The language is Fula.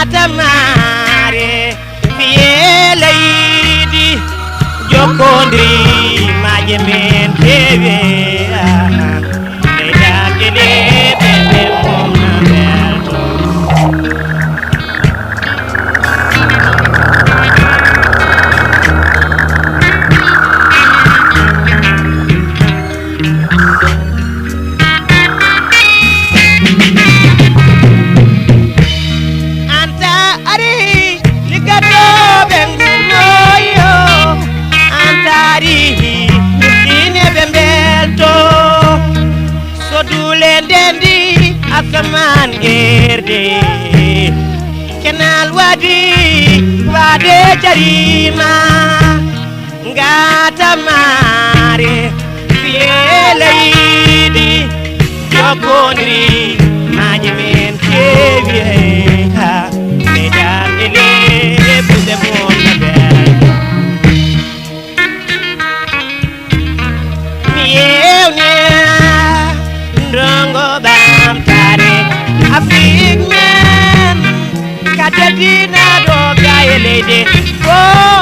tamare fiye leydi jokondiri maje men tewe leydagele bebe mom na belto Kaman gerde kenal wadi wade jarima ngata mare fielidi jokondri majimen kewie ha medan ele bude mon bel miewnia ndongo bam Afrique man, Katerina do gaye lady. Oh.